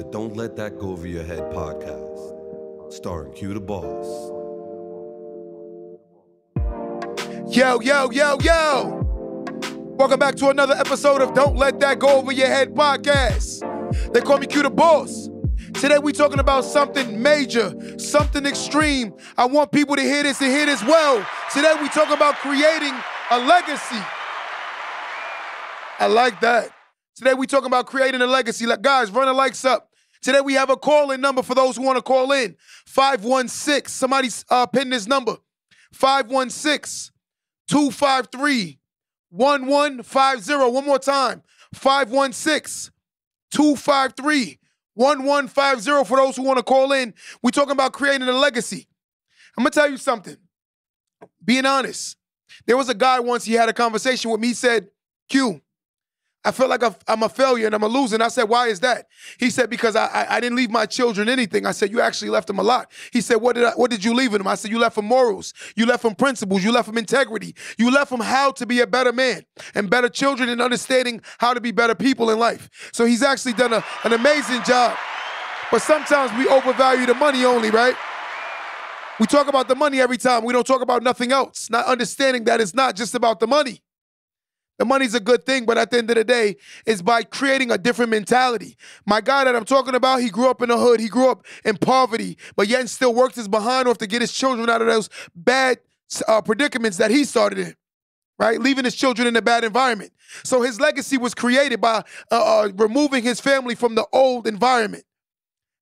Don't Let That Go Over Your Head podcast, starring Q the Boss. Yo, yo, yo, yo. Welcome back to another episode of Don't Let That Go Over Your Head podcast. They call me Q the Boss. Today we talking about something major, something extreme. I want people to hear this and hear this well. Today we talking about creating a legacy. I like that. Today we talking about creating a legacy. Like, guys, run the likes up. Today we have a call-in number for those who want to call in. 516. Somebody pin this number. 516-253-1150. One more time. 516-253-1150 for those who want to call in. We talking about creating a legacy. I'm going to tell you something. Being honest. There was a guy once, he had a conversation with me. He said, Q, I feel like I'm a failure and I'm a loser. And I said, why is that? He said, because I didn't leave my children anything. I said, you actually left them a lot. He said, what did you leave them? I said, you left them morals. You left them principles. You left them integrity. You left them how to be a better man and better children and understanding how to be better people in life. So he's actually done an amazing job. But sometimes we overvalue the money only, right? We talk about the money every time. We don't talk about nothing else. Not understanding that it's not just about the money. The money's a good thing, but at the end of the day, it's by creating a different mentality. My guy that I'm talking about, he grew up in the hood. He grew up in poverty, but yet still worked his behind off to get his children out of those bad predicaments that he started in, right? Leaving his children in a bad environment. So his legacy was created by removing his family from the old environment.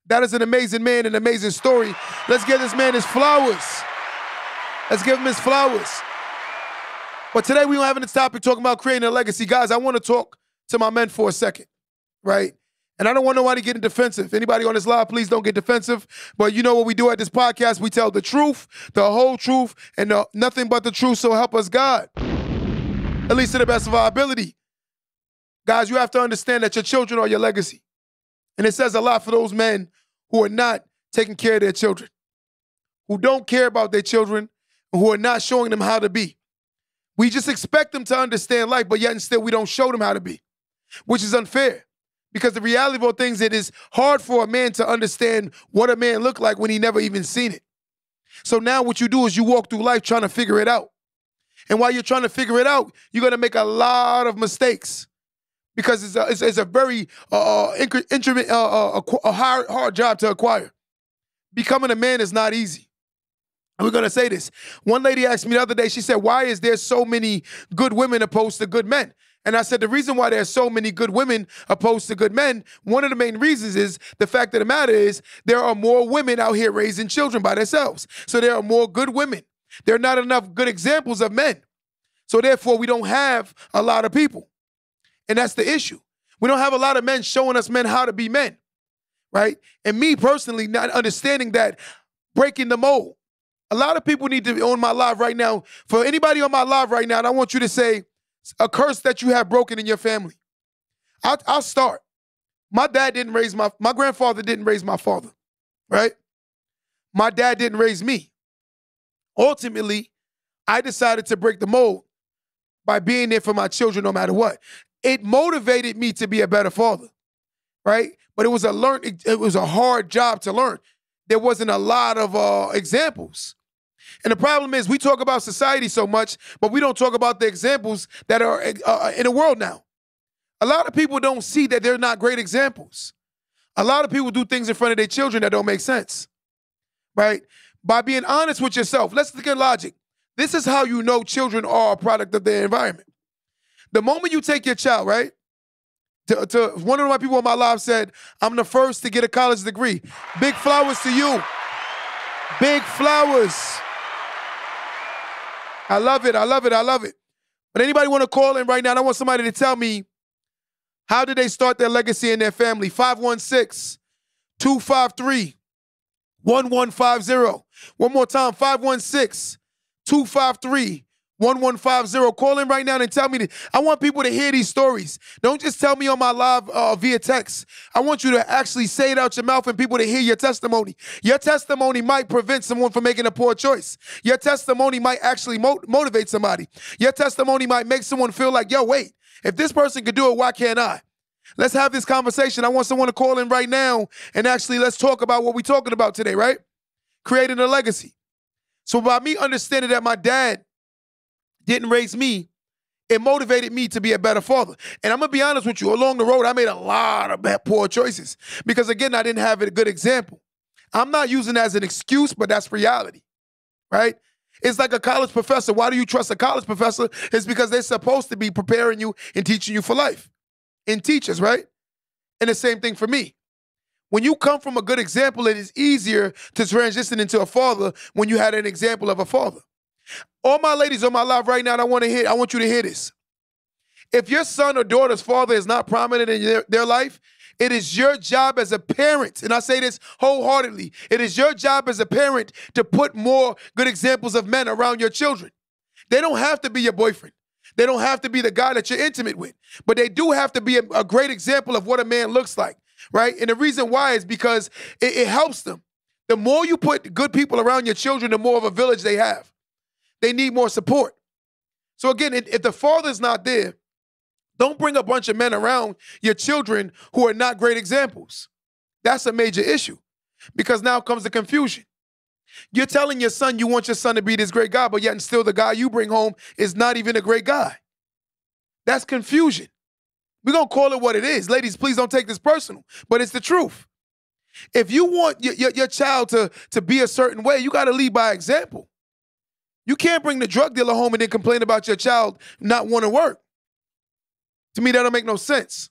That is an amazing man, an amazing story. Let's give this man his flowers. Let's give him his flowers. But today we don't have any topic talking about creating a legacy. Guys, I want to talk to my men for a second, right? And I don't want nobody getting defensive. Anybody on this live, please don't get defensive. But you know what we do at this podcast? We tell the truth, the whole truth, and nothing but the truth, so help us God. At least to the best of our ability. Guys, you have to understand that your children are your legacy. And it says a lot for those men who are not taking care of their children, who don't care about their children, and who are not showing them how to be. We just expect them to understand life, but yet and still we don't show them how to be, which is unfair. Because the reality of all things, it is hard for a man to understand what a man look like when he never even seen it. So now what you do is you walk through life trying to figure it out. And while you're trying to figure it out, you're going to make a lot of mistakes because it's a very intimate, hard job to acquire. Becoming a man is not easy. We're going to say this. One lady asked me the other day, she said, why is there so many good women opposed to good men? And I said, the reason why there's so many good women opposed to good men, one of the main reasons is the fact of the matter is there are more women out here raising children by themselves. So there are more good women. There are not enough good examples of men. So therefore, we don't have a lot of people. And that's the issue. We don't have a lot of men showing us men how to be men, right? And me personally, not understanding that, breaking the mold. A lot of people need to be on my live right now. For anybody on my live right now, and I want you to say a curse that you have broken in your family. I'll start. My dad didn't raise my grandfather didn't raise my father, right? My dad didn't raise me. Ultimately, I decided to break the mold by being there for my children no matter what. It motivated me to be a better father, right? But it was a hard job to learn. There wasn't a lot of examples. And the problem is we talk about society so much, but we don't talk about the examples that are in the world now. A lot of people don't see that they're not great examples. A lot of people do things in front of their children that don't make sense, right? By being honest with yourself, let's look at logic. This is how you know children are a product of their environment. The moment you take your child, right? To one of my people on my live said, I'm the first to get a college degree. Big flowers to you. Big flowers. I love it. I love it. I love it. But anybody want to call in right now? I want somebody to tell me, how did they start their legacy in their family? 516-253-1150. One more time, 516-253-1150. 1150. Call in right now and tell me. I want people to hear these stories. Don't just tell me on my live via text. I want you to actually say it out your mouth and people to hear your testimony. Your testimony might prevent someone from making a poor choice. Your testimony might actually motivate somebody. Your testimony might make someone feel like, yo, wait, if this person could do it, why can't I? Let's have this conversation. I want someone to call in right now and actually let's talk about what we're talking about today, right? Creating a legacy. So by me understanding that my dad didn't raise me, it motivated me to be a better father. And I'm going to be honest with you, along the road, I made a lot of bad, poor choices because, again, I didn't have a good example. I'm not using it as an excuse, but that's reality, right? It's like a college professor. Why do you trust a college professor? It's because they're supposed to be preparing you and teaching you for life. And teachers, right? And the same thing for me. When you come from a good example, it is easier to transition into a father when you had an example of a father. All my ladies on my live right now, I want you to hear this. If your son or daughter's father is not prominent in their life, it is your job as a parent, and I say this wholeheartedly, it is your job as a parent to put more good examples of men around your children. They don't have to be your boyfriend. They don't have to be the guy that you're intimate with, but they do have to be a great example of what a man looks like, right? And the reason why is because it helps them. The more you put good people around your children, the more of a village they have. They need more support. So again, if the father's not there, don't bring a bunch of men around your children who are not great examples. That's a major issue because now comes the confusion. You're telling your son you want your son to be this great guy, but yet and still the guy you bring home is not even a great guy. That's confusion. We're going to call it what it is. Ladies, please don't take this personal, but it's the truth. If you want your child to be a certain way, you got to lead by example. You can't bring the drug dealer home and then complain about your child not wanting to work. To me, that don't make no sense.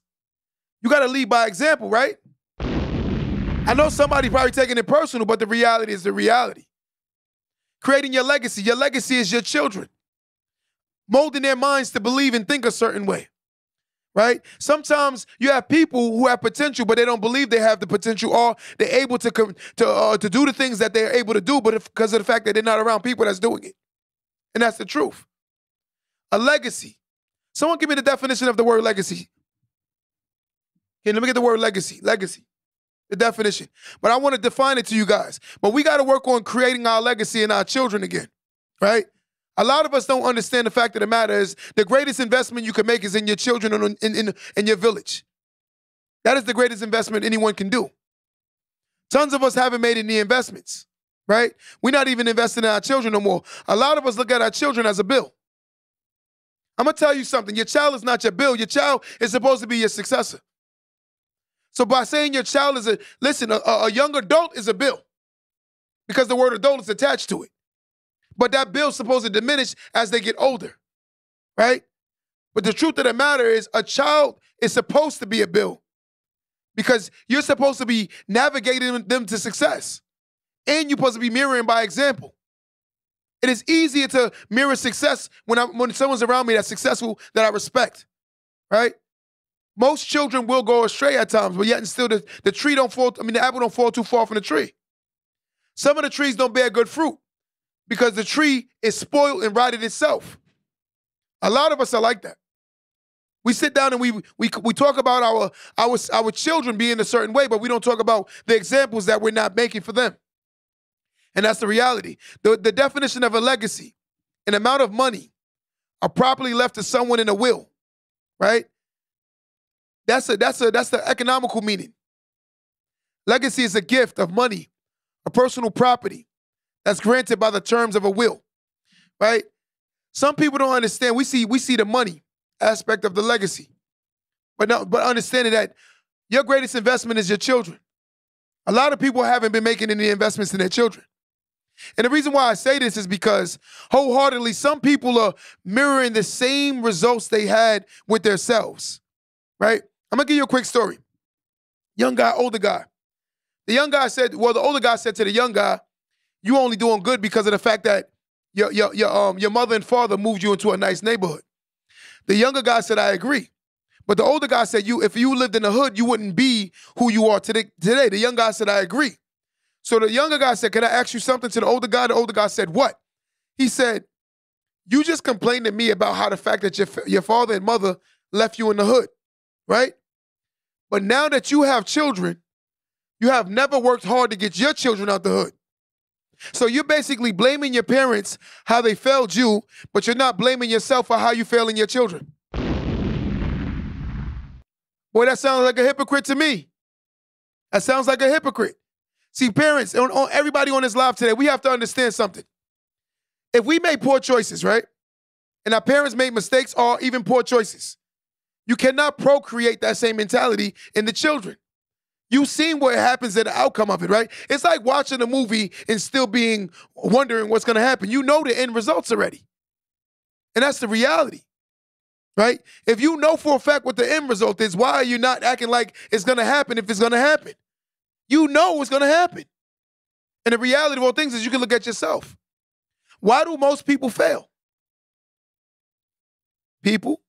You got to lead by example, right? I know somebody's probably taking it personal, but the reality is the reality. Creating your legacy. Your legacy is your children. Molding their minds to believe and think a certain way, right? Sometimes you have people who have potential, but they don't believe they have the potential, or they're able to do the things that they're able to do, but because of the fact that they're not around people that's doing it. And that's the truth. A legacy. Someone give me the definition of the word legacy. Okay, let me get the word legacy. Legacy. The definition. But I want to define it to you guys. But we got to work on creating our legacy in our children again, right? A lot of us don't understand the fact of the matter is the greatest investment you can make is in your children and in your village. That is the greatest investment anyone can do. Tons of us haven't made any investments, right? We're not even investing in our children no more. A lot of us look at our children as a bill. I'm going to tell you something. Your child is not your bill. Your child is supposed to be your successor. So by saying your child is a young adult is a bill because the word adult is attached to it. But that bill is supposed to diminish as they get older, right? But the truth of the matter is a child is supposed to be a bill because you're supposed to be navigating them to success. And you're supposed to be mirroring by example. It is easier to mirror success when someone's around me that's successful that I respect, right? Most children will go astray at times, but yet and still the apple don't fall too far from the tree. Some of the trees don't bear good fruit because the tree is spoiled and rotted itself. A lot of us are like that. We sit down and we talk about our children being a certain way, but we don't talk about the examples that we're not making for them. And that's the reality. The definition of a legacy, an amount of money are properly left to someone in a will, right? That's the economical meaning. Legacy is a gift of money, a personal property that's granted by the terms of a will, right? Some people don't understand. We see the money aspect of the legacy, but understanding that your greatest investment is your children. A lot of people haven't been making any investments in their children. And the reason why I say this is because wholeheartedly, some people are mirroring the same results they had with themselves, right? I'm going to give you a quick story. Young guy, older guy. The older guy said to the young guy, you only doing good because of the fact that your mother and father moved you into a nice neighborhood. The younger guy said, I agree. But the older guy said, if you lived in the hood, you wouldn't be who you are today. The young guy said, I agree. So the younger guy said, can I ask you something to the older guy? The older guy said, what? He said, you just complained to me about how the fact that your father and mother left you in the hood, right? But now that you have children, you have never worked hard to get your children out the hood. So you're basically blaming your parents how they failed you, but you're not blaming yourself for how you failing your children. Boy, that sounds like a hypocrite to me. That sounds like a hypocrite. See, parents, everybody on this live today, we have to understand something. If we make poor choices, right, and our parents made mistakes or even poor choices, you cannot procreate that same mentality in the children. You've seen what happens at the outcome of it, right? It's like watching a movie and still wondering what's going to happen. You know the end results already. And that's the reality, right? If you know for a fact what the end result is, why are you not acting like it's going to happen if it's going to happen? You know what's going to happen. And the reality of all things is you can look at yourself. Why do most people fail? People,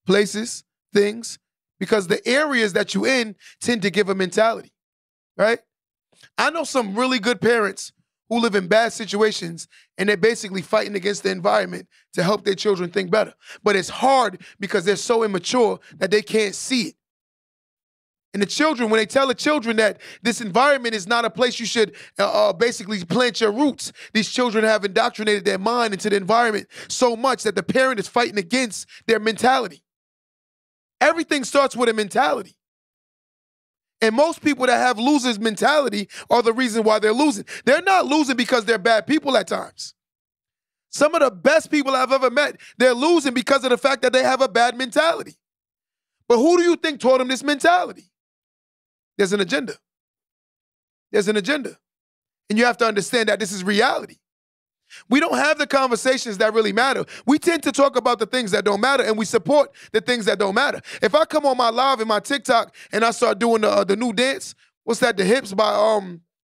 places, things, because the areas that you're in tend to give a mentality, right? I know some really good parents who live in bad situations and they're basically fighting against the environment to help their children think better. But it's hard because they're so immature that they can't see it. And the children, when they tell the children that this environment is not a place you should basically plant your roots, these children have indoctrinated their mind into the environment so much that the parent is fighting against their mentality. Everything starts with a mentality. And most people that have losers' mentality are the reason why they're losing. They're not losing because they're bad people at times. Some of the best people I've ever met, they're losing because of the fact that they have a bad mentality. But who do you think taught them this mentality? There's an agenda. There's an agenda. And you have to understand that this is reality. We don't have the conversations that really matter. We tend to talk about the things that don't matter, and we support the things that don't matter. If I come on my live and my TikTok and I start doing the new dance, what's that, The Hips by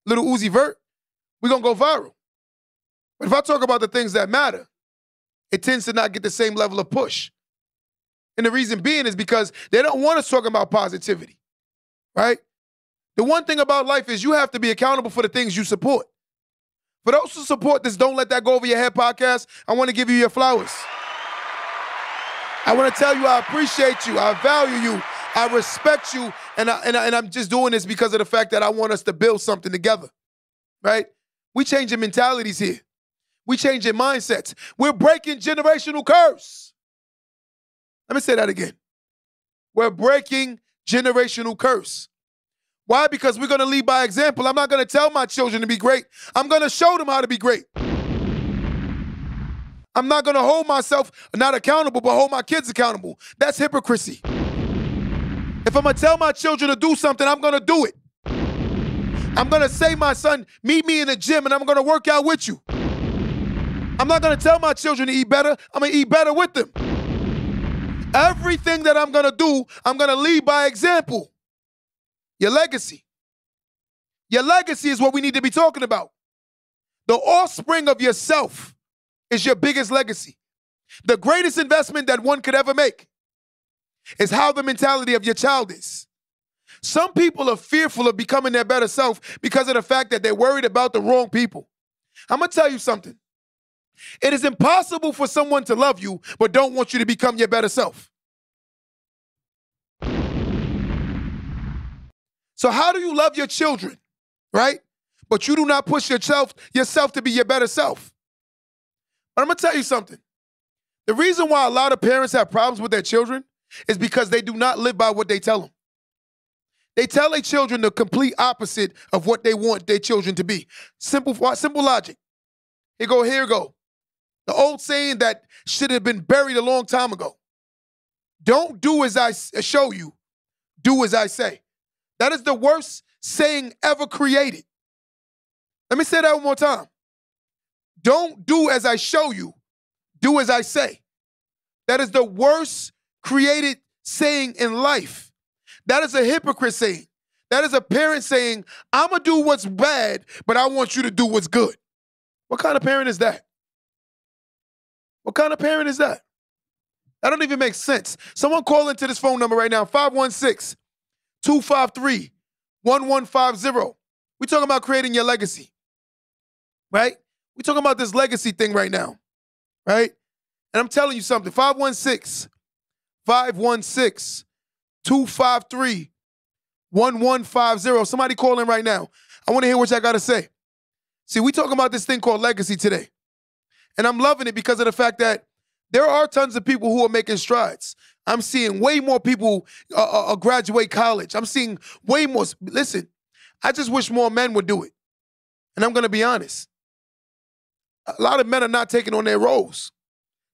Lil Uzi Vert, we're going to go viral. But if I talk about the things that matter, it tends to not get the same level of push. And the reason being is because they don't want us talking about positivity, right? The one thing about life is you have to be accountable for the things you support. For those who support this Don't Let That Go Over Your Head podcast, I want to give you your flowers. I want to tell you I appreciate you, I value you, I respect you, and I'm just doing this because of the fact that I want us to build something together, right? We changing mentalities here. We changing mindsets. We're breaking generational curse. Let me say that again. We're breaking generational curse. Why? Because we're going to lead by example. I'm not going to tell my children to be great. I'm going to show them how to be great. I'm not going to hold myself not accountable, but hold my kids accountable. That's hypocrisy. If I'm going to tell my children to do something, I'm going to do it. I'm going to say, my son, meet me in the gym and I'm going to work out with you. I'm not going to tell my children to eat better. I'm going to eat better with them. Everything that I'm going to do, I'm going to lead by example. Your legacy. Your legacy is what we need to be talking about. The offspring of yourself is your biggest legacy. The greatest investment that one could ever make is how the mentality of your child is. Some people are fearful of becoming their better self because of the fact that they're worried about the wrong people. I'm going to tell you something. It is impossible for someone to love you but don't want you to become your better self. So how do you love your children, right? But you do not push yourself to be your better self. But I'm going to tell you something. The reason why a lot of parents have problems with their children is because they do not live by what they tell them. They tell their children the complete opposite of what they want their children to be. Simple logic. Here go. The old saying that should have been buried a long time ago. Don't do as I show you, do as I say. That is the worst saying ever created. Let me say that one more time. Don't do as I show you, do as I say. That is the worst created saying in life. That is a hypocrite saying. That is a parent saying, I'm going to do what's bad, but I want you to do what's good. What kind of parent is that? What kind of parent is that? That don't even make sense. Someone call into this phone number right now, 516-253-1150. We're talking about creating your legacy, right? We're talking about this legacy thing right now, right? And I'm telling you something, 516-553-1150. Somebody call in right now. I want to hear what y'all got to say. See, we talking about this thing called legacy today. And I'm loving it because of the fact that There are tons of people who are making strides. I'm seeing way more people graduate college. I'm seeing way more. Listen, I just wish more men would do it. And I'm going to be honest. A lot of men are not taking on their roles.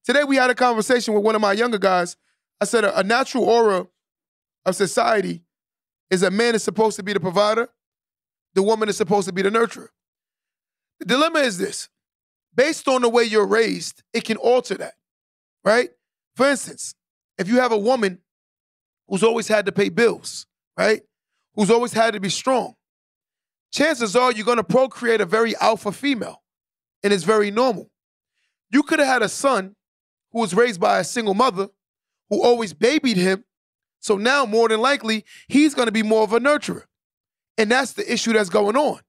Today we had a conversation with one of my younger guys. I said a natural aura of society is a man is supposed to be the provider, the woman is supposed to be the nurturer. The dilemma is this. Based on the way you're raised, it can alter that, right? For instance, if you have a woman who's always had to pay bills, right? Who's always had to be strong, chances are you're going to procreate a very alpha female, and it's very normal. You could have had a son who was raised by a single mother who always babied him, so now more than likely, he's going to be more of a nurturer. And that's the issue that's going on.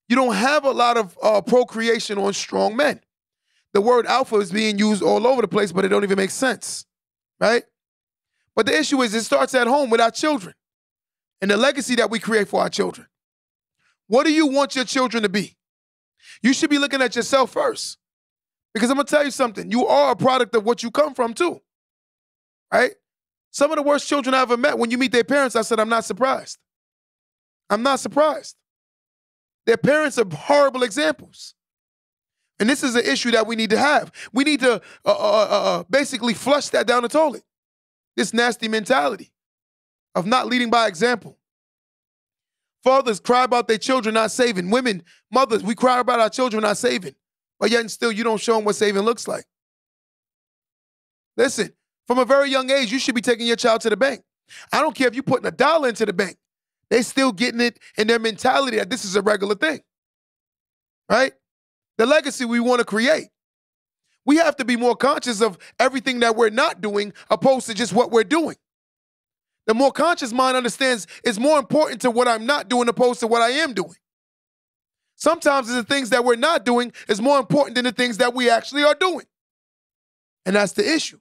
You don't have a lot of procreation on strong men. The word alpha is being used all over the place, but it don't even make sense, right? But the issue is it starts at home with our children and the legacy that we create for our children. What do you want your children to be? You should be looking at yourself first. Because I'm going to tell you something. You are a product of what you come from too, right? Some of the worst children I ever met, when you meet their parents, I said, I'm not surprised. I'm not surprised. Their parents are horrible examples. And this is an issue that we need to have. We need to basically flush that down the toilet. This nasty mentality of not leading by example. Fathers cry about their children not saving. Women, mothers, we cry about our children not saving. But yet and still, you don't show them what saving looks like. Listen, from a very young age, you should be taking your child to the bank. I don't care if you're putting $1 into the bank. They still getting it in their mentality that this is a regular thing, right? The legacy we want to create. We have to be more conscious of everything that we're not doing opposed to just what we're doing. The more conscious mind understands it's more important to what I'm not doing opposed to what I am doing. Sometimes the things that we're not doing is more important than the things that we actually are doing. And that's the issue.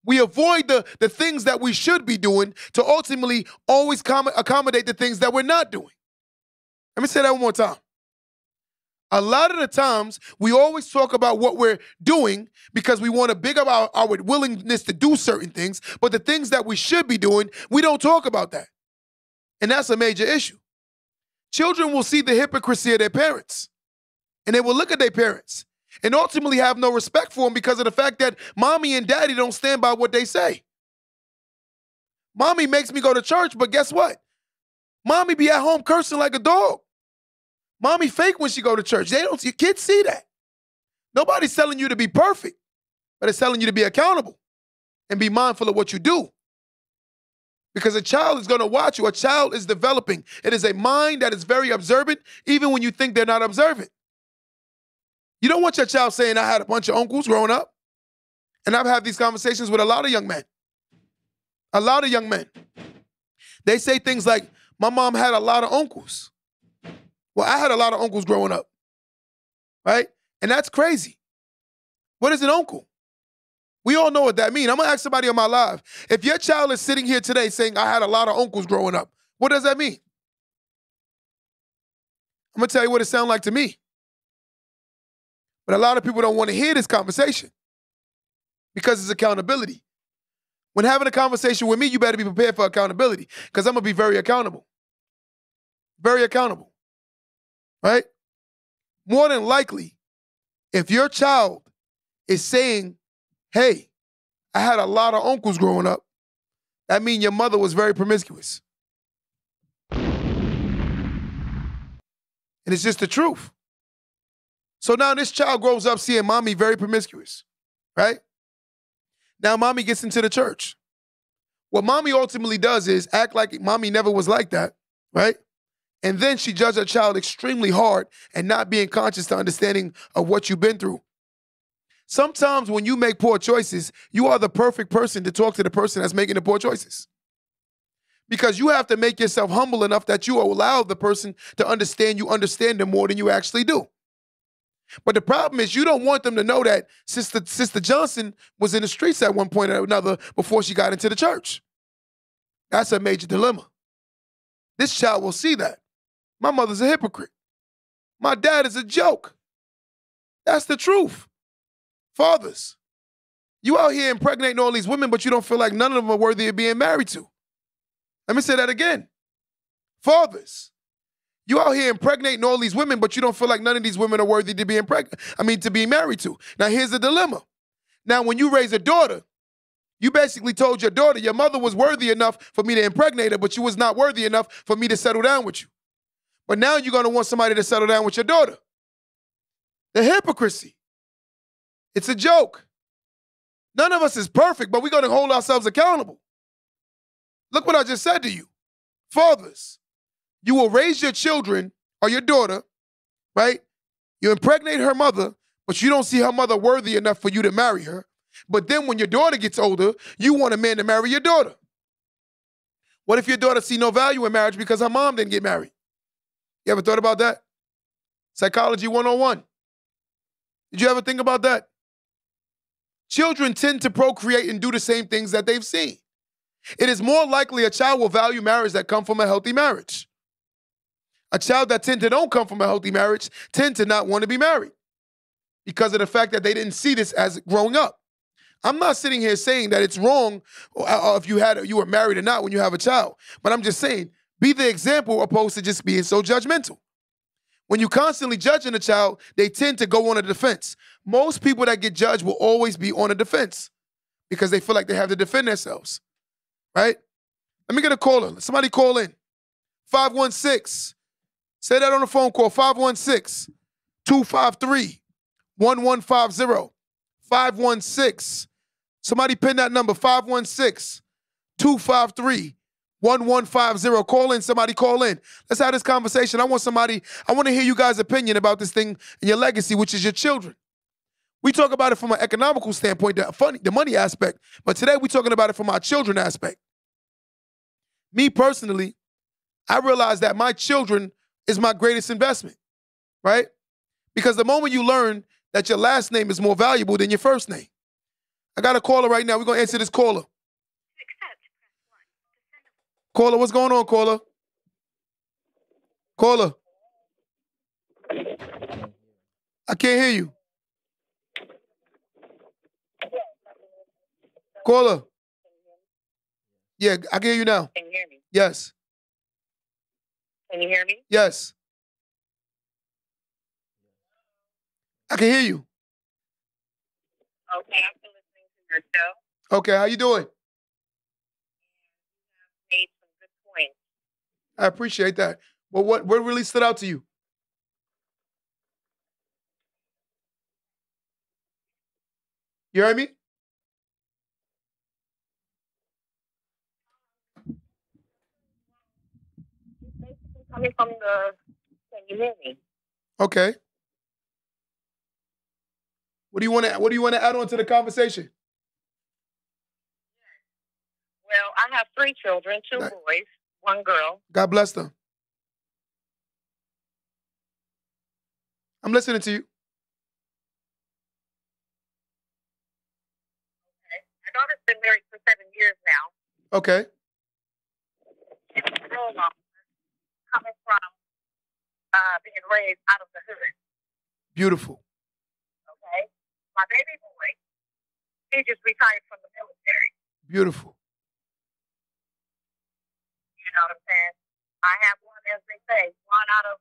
We avoid the things that we should be doing to ultimately always accommodate the things that we're not doing. Let me say that one more time. A lot of the times, we always talk about what we're doing because we want to big up our willingness to do certain things, but the things that we should be doing, we don't talk about that. And that's a major issue. Children will see the hypocrisy of their parents, and they will look at their parents and ultimately have no respect for them because of the fact that mommy and daddy don't stand by what they say. Mommy makes me go to church, but guess what? Mommy be at home cursing like a dog. Mommy fake when she go to church. Your kids see that. Nobody's telling you to be perfect, but it's telling you to be accountable and be mindful of what you do. Because a child is going to watch you. A child is developing. It is a mind that is very observant, even when you think they're not observant. You don't want your child saying, I had a bunch of uncles growing up. And I've had these conversations with a lot of young men. A lot of young men. They say things like, my mom had a lot of uncles. Well, I had a lot of uncles growing up, right? And that's crazy. What is an uncle? We all know what that means. I'm going to ask somebody on my live. If your child is sitting here today saying, I had a lot of uncles growing up, what does that mean? I'm going to tell you what it sounds like to me. But a lot of people don't want to hear this conversation because it's accountability. When having a conversation with me, you better be prepared for accountability because I'm going to be very accountable. Very accountable. Right? More than likely, if your child is saying, hey, I had a lot of uncles growing up, that means your mother was very promiscuous. And it's just the truth. So now this child grows up seeing mommy very promiscuous, right? Now mommy gets into the church. What mommy ultimately does is act like mommy never was like that, right? And then she judged her child extremely hard and not being conscious to understanding of what you've been through. Sometimes when you make poor choices, you are the perfect person to talk to the person that's making the poor choices. Because you have to make yourself humble enough that you allow the person to understand you understand them more than you actually do. But the problem is you don't want them to know that Sister Johnson was in the streets at one point or another before she got into the church. That's a major dilemma. This child will see that. My mother's a hypocrite. My dad is a joke. That's the truth. Fathers, You out here impregnating all these women, but you don't feel like none of them are worthy of being married to. Let me say that again. Fathers, you out here impregnating all these women, but you don't feel like none of these women are worthy to be to be married to. Now, here's the dilemma. Now, when you raise a daughter, you basically told your daughter your mother was worthy enough for me to impregnate her, but you was not worthy enough for me to settle down with you. But now you're going to want somebody to settle down with your daughter. The hypocrisy. It's a joke. None of us is perfect, but we're going to hold ourselves accountable. Look what I just said to you. Fathers, you will raise your children or your daughter, right? You impregnate her mother, but you don't see her mother worthy enough for you to marry her. But then when your daughter gets older, you want a man to marry your daughter. What if your daughter see no value in marriage because her mom didn't get married? You ever thought about that? Psychology 101. Did you ever think about that? Children tend to procreate and do the same things that they've seen. It is more likely a child will value marriage that come from a healthy marriage. A child that tend to don't come from a healthy marriage tend to not want to be married because of the fact that they didn't see this as growing up. I'm not sitting here saying that it's wrong if you were married or not when you have a child, but I'm just saying be the example opposed to just being so judgmental. When you constantly judging a child, they tend to go on a defense. Most people that get judged will always be on a defense because they feel like they have to defend themselves, right? Let me get a caller. Somebody call in. 516. Say that on the phone call. 516-253-1150. 516. Somebody pin that number. 516-253-1150. Call in. Somebody call in. Let's have this conversation. I want to hear you guys' opinion about this thing and your legacy, which is your children. We talk about it from an economical standpoint, the money aspect, but today we're talking about it from our children aspect. Me personally, I realize that my children is my greatest investment, right? Because the moment you learn that your last name is more valuable than your first name. I got a caller right now. We're going to answer this caller. Caller, what's going on, caller? Caller. I can't hear you. Caller. Yeah, I can hear you now. Can you hear me? Yes. Can you hear me? Yes. I can hear you. Okay, I'm listening to your show. Okay, how you doing? Made some good points. I appreciate that. Well, what really stood out to you? You heard me? Basically coming from can you hear me? Okay. What do you want to add on to the conversation? Well, I have 3 children, 2 Right. boys, 1 girl. God bless them. I'm listening to you. Okay. My daughter's been married for 7 years now. Okay. She's a role model coming from being raised out of the hood. Beautiful. Okay. My baby boy, he just retired from the military. Beautiful. You know what I'm saying? I have one, as they say, 1 out of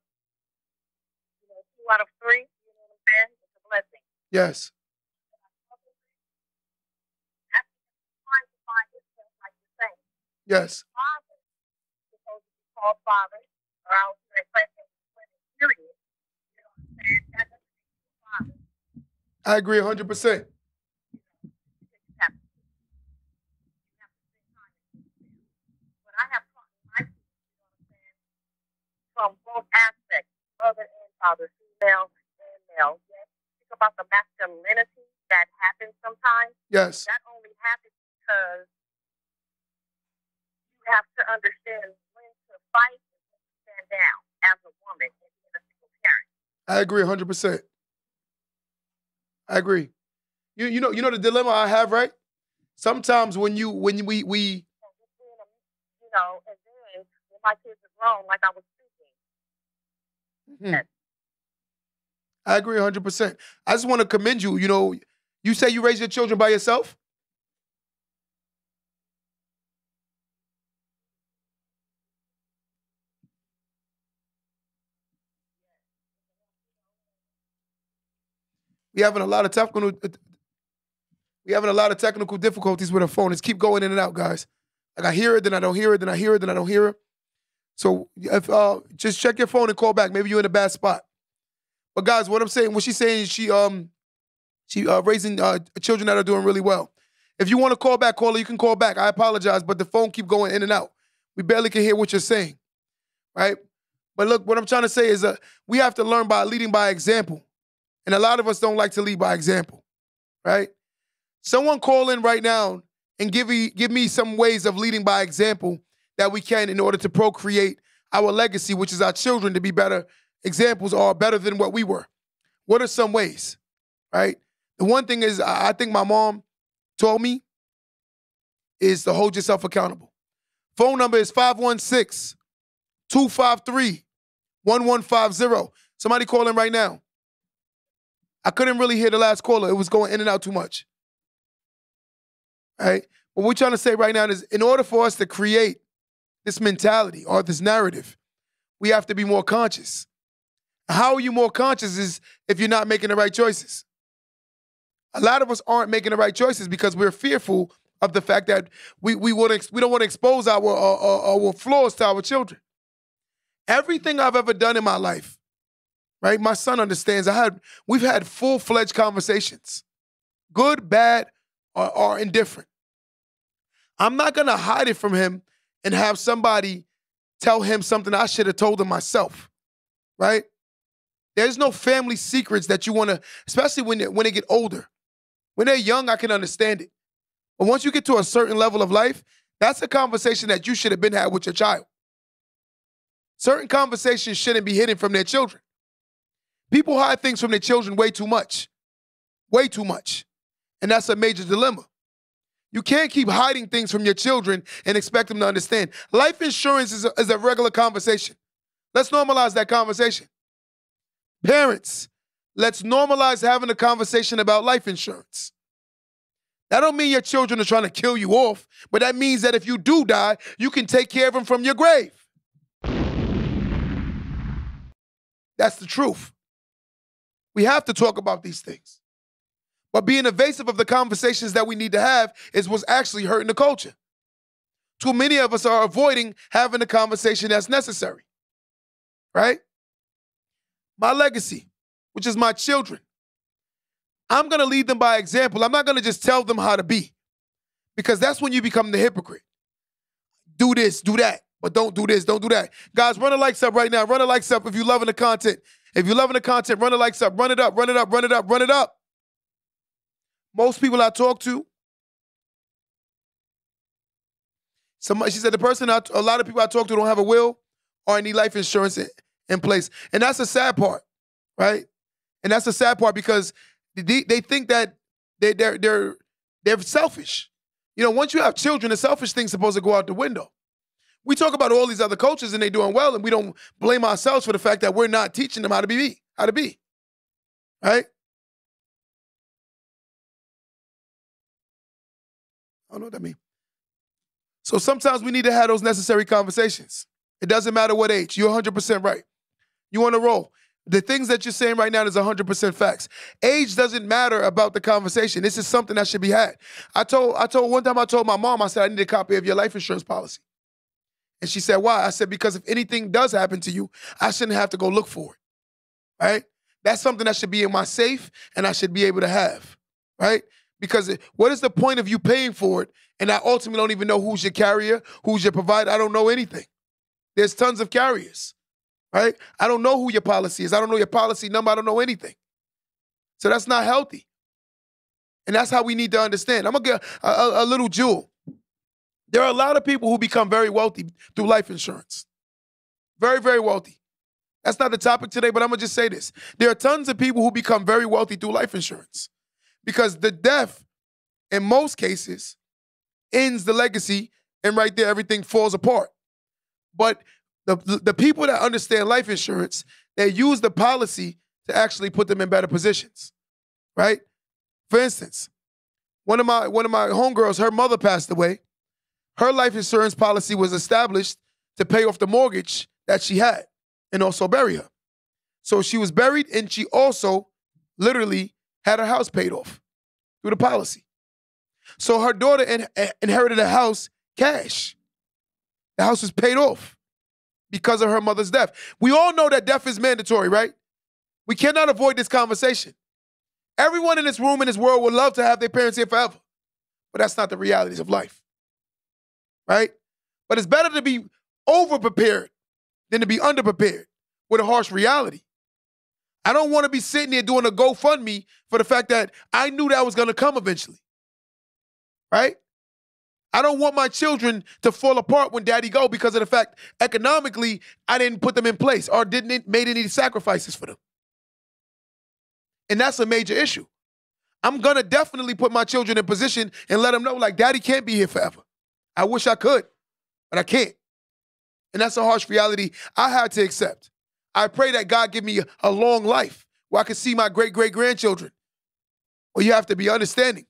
2 out of 3. You know what I'm saying? It's a blessing. Yes. That's trying to find yourself, like you're saying. Yes. Father is supposed to be called father, or else you're expecting women, period. You know what I'm saying? That doesn't make you a father. I agree 100%. You have to spend time with them. But I have taught my kids, you know what I'm saying, from both aspects, mother and father, female and male. Yes. Think about the masculinity that happens sometimes. Yes. That only happens because you have to understand when to fight and when to stand down as a woman and being a single parent. I agree 100%. I agree. You know the dilemma I have, right? Sometimes when we So just being and then when my kids are grown, like I was speaking. I agree 100%. I just want to commend you. You You say you raise your children by yourself? We having a lot of technical difficulties with our phone. It's keep going in and out, guys. Like I hear it, then I don't hear it, then I hear it, then I don't hear it. So if just check your phone and call back. Maybe you're in a bad spot. But guys, what I'm saying, what she's saying is she raising children that are doing really well. If you want to call back, caller, you can call back. I apologize, but the phone keep going in and out. We barely can hear what you're saying, right? But look, what I'm trying to say is we have to learn by leading by example. And a lot of us don't like to lead by example, right? Someone call in right now and give me some ways of leading by example that we can in order to procreate our legacy, which is our children to be better examples or better than what we were. What are some ways, right? The one thing is I think my mom told me is to hold yourself accountable. Phone number is 516-253-1150. Somebody call in right now. I couldn't really hear the last caller. It was going in and out too much. Right? What we're trying to say right now is in order for us to create this mentality or this narrative, we have to be more conscious. How are you more conscious is if you're not making the right choices. A lot of us aren't making the right choices because we're fearful of the fact that we don't want to expose our flaws to our children. Everything I've ever done in my life, right? My son understands. We've had full-fledged conversations, good, bad, or indifferent. I'm not gonna hide it from him and have somebody tell him something I should have told him myself, right? There's no family secrets that you want to, especially when they get older. When they're young, I can understand it. But once you get to a certain level of life, that's a conversation that you should have been had with your child. Certain conversations shouldn't be hidden from their children. People hide things from their children way too much. Way too much. And that's a major dilemma. You can't keep hiding things from your children and expect them to understand. Life insurance is a regular conversation. Let's normalize that conversation. Parents, let's normalize having a conversation about life insurance. That don't mean your children are trying to kill you off, but that means that if you do die, you can take care of them from your grave. That's the truth. We have to talk about these things. But being evasive of the conversations that we need to have is what's actually hurting the culture. Too many of us are avoiding having the conversation that's necessary, right? My legacy, which is my children. I'm going to lead them by example. I'm not going to just tell them how to be, because that's when you become the hypocrite. Do this, do that, but don't do this, don't do that. Guys, run the likes up right now. Run the likes up if you're loving the content. If you're loving the content, run the likes up. Run it up, run it up, run it up, run it up. Most people I talk to, she said a lot of people I talk to don't have a will or any life insurance in place. And that's the sad part, right? And that's the sad part because they think that they're selfish. You know, once you have children, the selfish thing's supposed to go out the window. We talk about all these other cultures and they're doing well, and we don't blame ourselves for the fact that we're not teaching them how to be, right? I don't know what that means. So sometimes we need to have those necessary conversations. It doesn't matter what age. You're 100% right. You on a roll. The things that you're saying right now is 100% facts. Age doesn't matter about the conversation. This is something that should be had. I told one time I told my mom, I said, I need a copy of your life insurance policy. And she said, why? I said, because if anything does happen to you, I shouldn't have to go look for it, right? That's something that should be in my safe and I should be able to have, right? Because what is the point of you paying for it and I ultimately don't even know who's your carrier, who's your provider? I don't know anything. There's tons of carriers, right? I don't know who your policy is. I don't know your policy number. I don't know anything. So that's not healthy. And that's how we need to understand. I'm going to get a little jewel. There are a lot of people who become very wealthy through life insurance. Very, very wealthy. That's not the topic today, but I'm going to just say this. There are tons of people who become very wealthy through life insurance because the death, in most cases, ends the legacy, and right there, everything falls apart. But the people that understand life insurance, they use the policy to actually put them in better positions, right? For instance, one of my homegirls, her mother passed away. Her life insurance policy was established to pay off the mortgage that she had and also bury her. So she was buried, and she also literally had her house paid off through the policy. So her daughter inherited a house cash. The house was paid off because of her mother's death. We all know that death is mandatory, right? We cannot avoid this conversation. Everyone in this room, in this world, would love to have their parents here forever. But that's not the realities of life, right? But it's better to be over-prepared than to be under-prepared with a harsh reality. I don't want to be sitting there doing a GoFundMe for the fact that I knew that was going to come eventually, right? I don't want my children to fall apart when daddy go because of the fact economically I didn't put them in place or didn't made any sacrifices for them. And that's a major issue. I'm going to definitely put my children in position and let them know, like, daddy can't be here forever. I wish I could, but I can't. And that's a harsh reality I had to accept. I pray that God give me a long life where I can see my great-great-grandchildren. Well, you have to be understanding.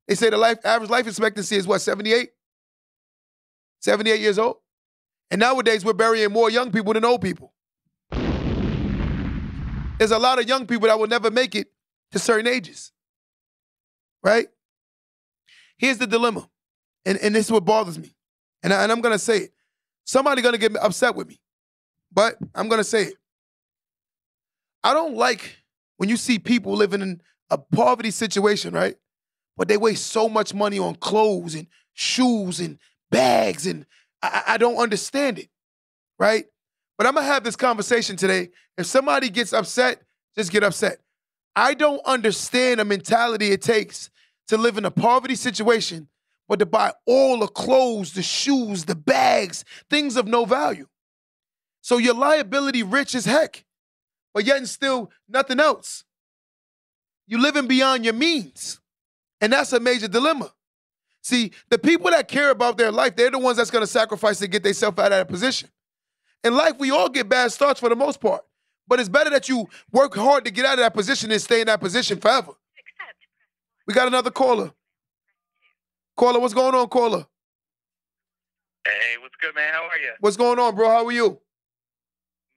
They say the average life expectancy is what, 78? 78 years old? And nowadays, we're burying more young people than old people. There's a lot of young people that will never make it to certain ages, right? Here's the dilemma, and this is what bothers me, and I'm going to say it. Somebody's going to get upset with me, but I'm going to say it. I don't like when you see people living in a poverty situation, right? But they waste so much money on clothes and shoes and bags, and I don't understand it, right? But I'm going to have this conversation today. If somebody gets upset, just get upset. I don't understand the mentality it takes to live in a poverty situation, but to buy all the clothes, the shoes, the bags, things of no value. So your liability rich as heck, but yet and still nothing else. You living beyond your means. And that's a major dilemma. See, the people that care about their life, they're the ones that's going to sacrifice to get themselves out of that position. In life, we all get bad starts for the most part. But it's better that you work hard to get out of that position than stay in that position forever. We got another caller. Caller, what's going on, caller? Hey, what's good, man? How are you? What's going on, bro? How are you?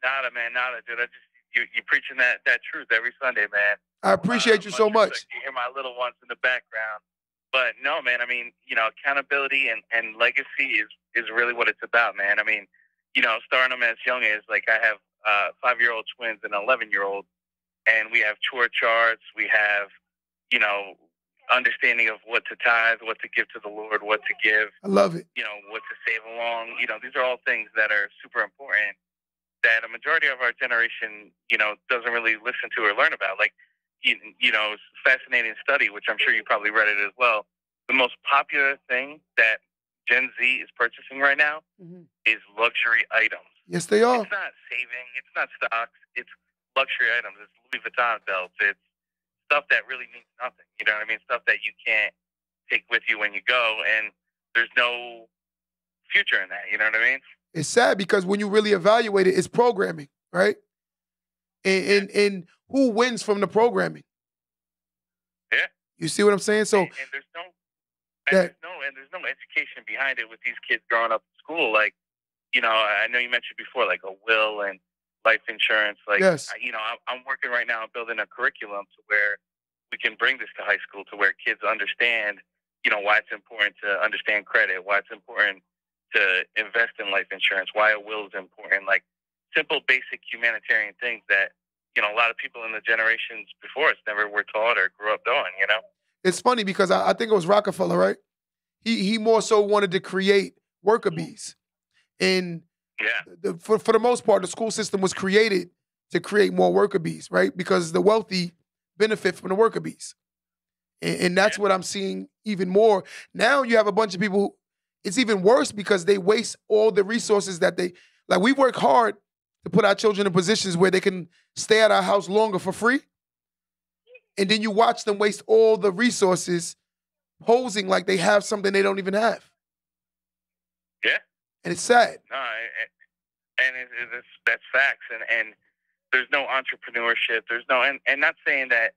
Nada, man, nada, dude. You're preaching that truth every Sunday, man. I appreciate you so much. You hear my little ones in the background. But no, man, I mean, accountability and legacy is really what it's about, man. I mean, starting them as young as, like, I have 5-year-old twins and an 11-year-old, and we have chore charts. We have, understanding of what to tithe, what to give to the Lord, what to give. I love it. What to save along. These are all things that are super important that a majority of our generation, doesn't really listen to or learn about. Like, it's a fascinating study, which I'm sure you probably read it as well. The most popular thing that Gen Z is purchasing right now is luxury items. Yes, they are. It's not saving. It's not stocks. It's luxury items. It's Louis Vuitton belts. It's stuff that really means nothing. You know what I mean? Stuff that you can't take with you when you go, and there's no future in that. You know what I mean? It's sad because when you really evaluate it, it's programming, right? And who wins from the programming? Yeah. You see what I'm saying? So and there's no education behind it with these kids growing up in school. Like, I know you mentioned before, like a will and life insurance. Like, yes. I'm working right now on building a curriculum to where we can bring this to high school, to where kids understand, why it's important to understand credit, why it's important to invest in life insurance, why a will is important. Like, simple, basic humanitarian things that, a lot of people in the generations before us never were taught or grew up doing, It's funny because I think it was Rockefeller, right? He more so wanted to create worker bees. And for the most part, the school system was created to create more worker bees, right? Because the wealthy benefit from the worker bees. And that's what I'm seeing even more. Now you have a bunch of people who, it's even worse because they waste all the resources that we work hard to put our children in positions where they can stay at our house longer for free. And then you watch them waste all the resources posing like they have something they don't even have. Yeah. And it's sad. No, and that's facts. And there's no entrepreneurship. There's no, and not saying that,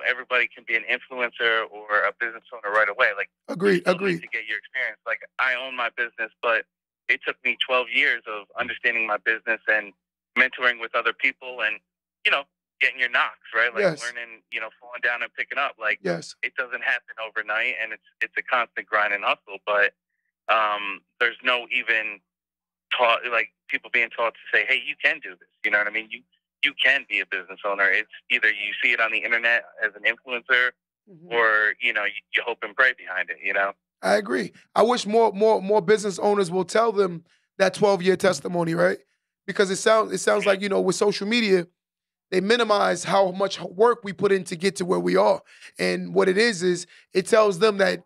everybody can be an influencer or a business owner right away. Like, Agreed. you need to get your experience. Like, I own my business, but it took me 12 years of understanding my business and mentoring with other people and, getting your knocks, right? Like Yes. learning, falling down and picking up. Like, Yes. it doesn't happen overnight, and it's a constant grind and hustle. But there's no even like people being taught to say, hey, you can do this. You know what I mean? You can be a business owner. It's either you see it on the internet as an influencer, or you hope and pray behind it. I agree. I wish more business owners will tell them that 12-year testimony, right? Because it sounds like, with social media, they minimize how much work we put in to get to where we are. And what it is it tells them that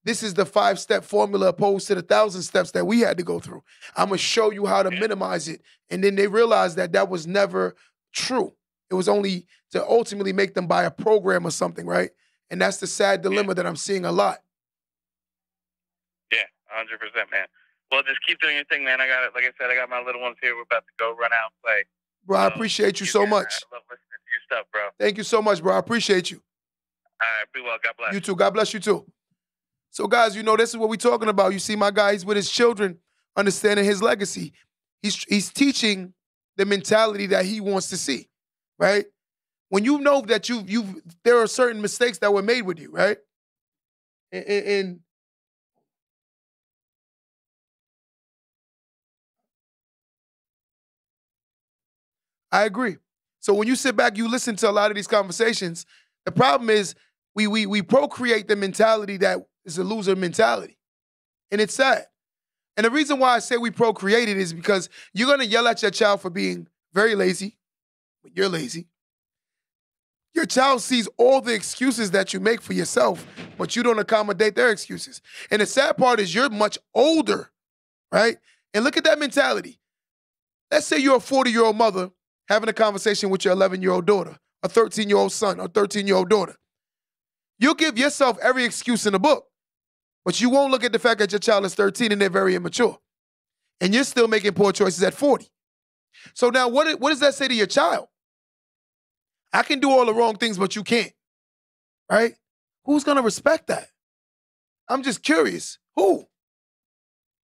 this is the 5-step formula opposed to the 1,000 steps that we had to go through. I'm going to show you how to minimize it. And then they realize that was never true. It was only to ultimately make them buy a program or something, right? And that's the sad dilemma that I'm seeing a lot. Yeah, 100%, man. Well, just keep doing your thing, man. Like I said, I got my little ones here. We're about to go run out and play. Bro, I appreciate you so much. I love listening to your stuff, bro. Thank you so much, bro. I appreciate you. All right, be well. God bless. You too. God bless you too. So, guys, this is what we're talking about. You see my guy, he's with his children, understanding his legacy. He's teaching the mentality that he wants to see, right? When you know that there are certain mistakes that were made with you, right? And I agree. So when you sit back, you listen to a lot of these conversations. The problem is we procreate the mentality that is a loser mentality, and it's sad. And the reason why I say we procreate it is because you're gonna yell at your child for being very lazy when you're lazy. Your child sees all the excuses that you make for yourself, but you don't accommodate their excuses. And the sad part is you're much older, right? And look at that mentality. Let's say you're a 40-year-old mother having a conversation with your 11-year-old daughter, a 13-year-old son, or 13-year-old daughter. You'll give yourself every excuse in the book, but you won't look at the fact that your child is 13 and they're very immature. And you're still making poor choices at 40. So now what does that say to your child? I can do all the wrong things, but you can't, right? Who's going to respect that? I'm just curious. Who?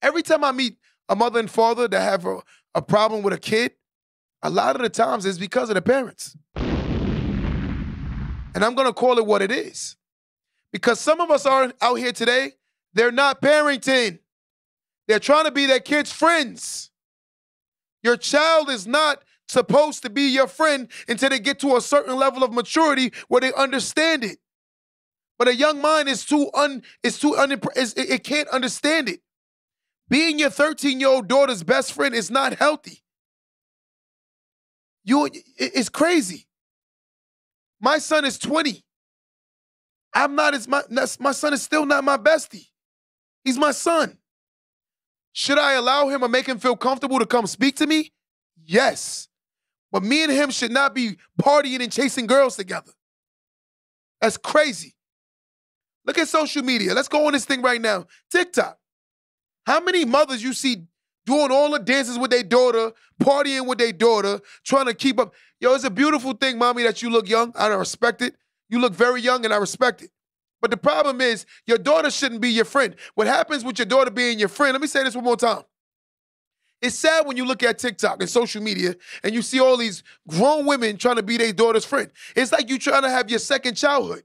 Every time I meet a mother and father that have a problem with a kid, a lot of the times it's because of the parents. And I'm going to call it what it is. Because some of us are out here today, they're not parenting. They're trying to be their kids' friends. Your child is not supposed to be your friend until they get to a certain level of maturity where they understand it. But a young mind it can't understand it. Being your 13-year-old daughter's best friend is not healthy. It's crazy. My son is 20. My son is still not my bestie. He's my son. Should I allow him or make him feel comfortable to come speak to me? Yes. But me and him should not be partying and chasing girls together. That's crazy. Look at social media. Let's go on this thing right now. TikTok. How many mothers you see doing all the dances with their daughter, partying with their daughter, trying to keep up? Yo, it's a beautiful thing, mommy, that you look young. I respect it. You look very young, and I respect it. But the problem is, your daughter shouldn't be your friend. What happens with your daughter being your friend, let me say this one more time. It's sad when you look at TikTok and social media and you see all these grown women trying to be their daughter's friend. It's like you trying to have your second childhood.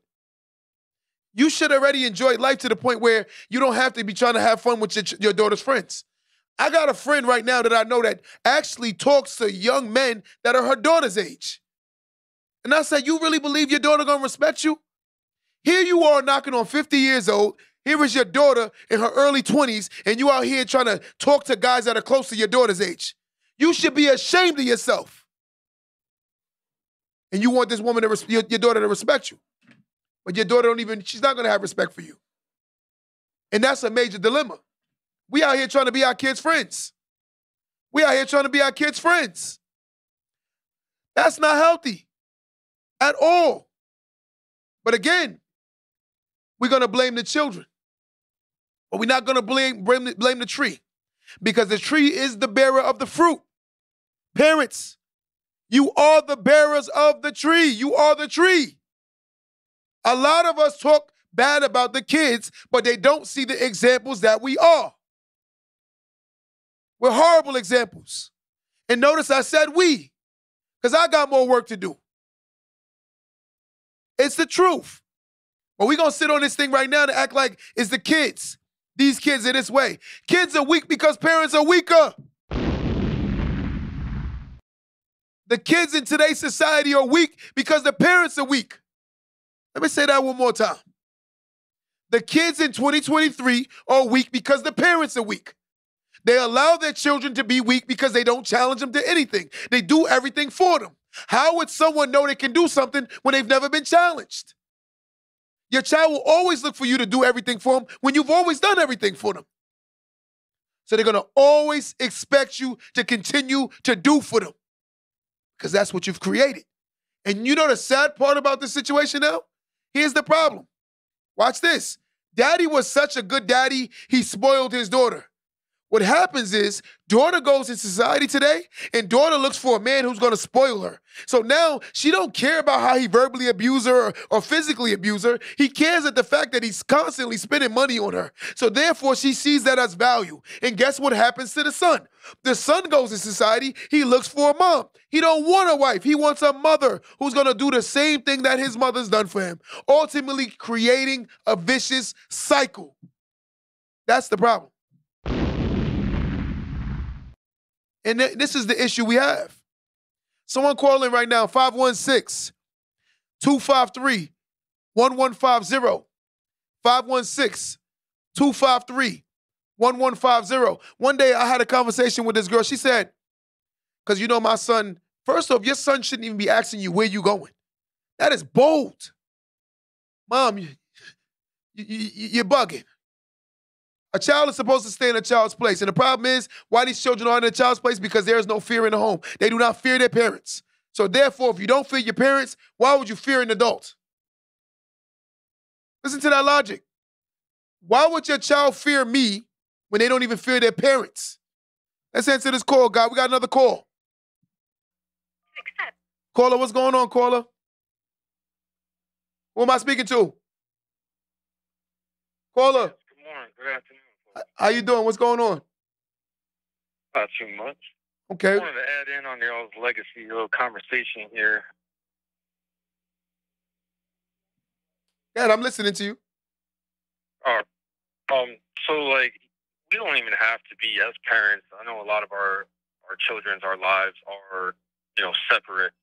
You should already enjoy life to the point where you don't have to be trying to have fun with your daughter's friends. I got a friend right now that I know that actually talks to young men that are her daughter's age. And I said, you really believe your daughter gonna respect you? Here you are knocking on 50 years old. Here is your daughter in her early 20s, and you out here trying to talk to guys that are close to your daughter's age. You should be ashamed of yourself. And you want this woman, your daughter, to respect you. But your daughter she's not gonna have respect for you. And that's a major dilemma. We out here trying to be our kids' friends. We out here trying to be our kids' friends. That's not healthy at all. But again, we're going to blame the children. But we're not going to blame the tree, because the tree is the bearer of the fruit. Parents, you are the bearers of the tree. You are the tree. A lot of us talk bad about the kids, but they don't see the examples that we are. We're horrible examples. And notice I said we, because I got more work to do. It's the truth. But we're going to sit on this thing right now to act like it's the kids. These kids are this way. Kids are weak because parents are weaker. The kids in today's society are weak because the parents are weak. Let me say that one more time. The kids in 2023 are weak because the parents are weak. They allow their children to be weak because they don't challenge them to anything. They do everything for them. How would someone know they can do something when they've never been challenged? Your child will always look for you to do everything for them when you've always done everything for them. So they're going to always expect you to continue to do for them because that's what you've created. And you know the sad part about this situation now? Here's the problem. Watch this. Daddy was such a good daddy, he spoiled his daughter. What happens is, daughter goes in society today, and daughter looks for a man who's going to spoil her. So now she don't care about how he verbally abused her or physically abused her. He cares at the fact that he's constantly spending money on her. So therefore, she sees that as value. And guess what happens to the son? The son goes in society, he looks for a mom. He don't want a wife. He wants a mother who's going to do the same thing that his mother's done for him, ultimately creating a vicious cycle. That's the problem. And this is the issue we have. Someone calling right now, 516-253-1150. 516-253-1150. One day I had a conversation with this girl. She said, because you know my son, first off, your son shouldn't even be asking you where you going. That is bold. Mom, you're bugging. A child is supposed to stay in a child's place. And the problem is, why these children are in a child's place? Because there is no fear in the home. They do not fear their parents. So therefore, if you don't fear your parents, why would you fear an adult? Listen to that logic. Why would your child fear me when they don't even fear their parents? Let's answer this call, God. We got another call. Accept. Caller, what's going on, caller? Who am I speaking to? Caller. Good morning. Good afternoon. How you doing? What's going on? Not too much. Okay. I wanted to add in on y'all's legacy little conversation here. Yeah, I'm listening to you. So like, we don't even have to be as parents. I know a lot of our lives are, separate.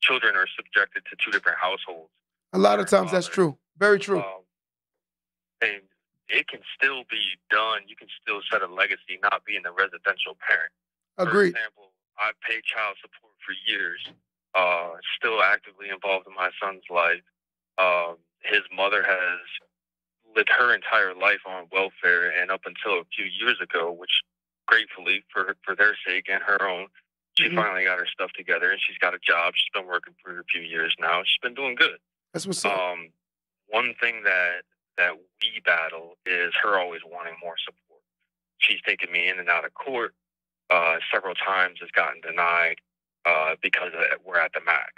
Children are subjected to two different households. A lot of times that's true. Very true. And it can still be done. You can still set a legacy not being a residential parent. Agreed. For example, I've paid child support for years, still actively involved in my son's life. His mother has lived her entire life on welfare, and up until a few years ago, which gratefully for their sake and her own, she finally got her stuff together, and she's got a job. She's been working for a few years now. She's been doing good. That's what's up. One thing that we battle is her always wanting more support. She's taken me in and out of court several times, has gotten denied because we're at the max.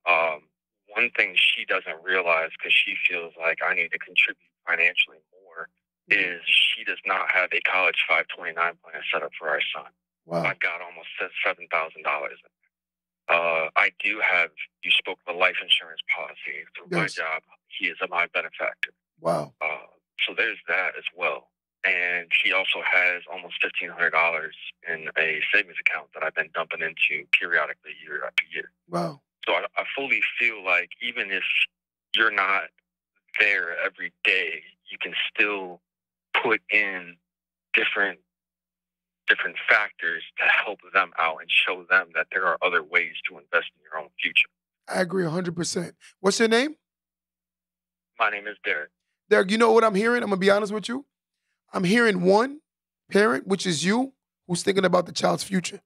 One thing she doesn't realize, because she feels like I need to contribute financially more, is she does not have a college 529 plan set up for our son. Wow. I've got almost $7,000 in it. I do have, you spoke of a life insurance policy through my job. He is my benefactor. Wow. So there's that as well. And she also has almost $1,500 in a savings account that I've been dumping into periodically year after year. Wow. So I fully feel like even if you're not there every day, you can still put in different factors to help them out and show them that there are other ways to invest in your own future. I agree 100%. What's your name? My name is Derek. Derek, you know what I'm hearing? I'm going to be honest with you. I'm hearing one parent, which is you, who's thinking about the child's future.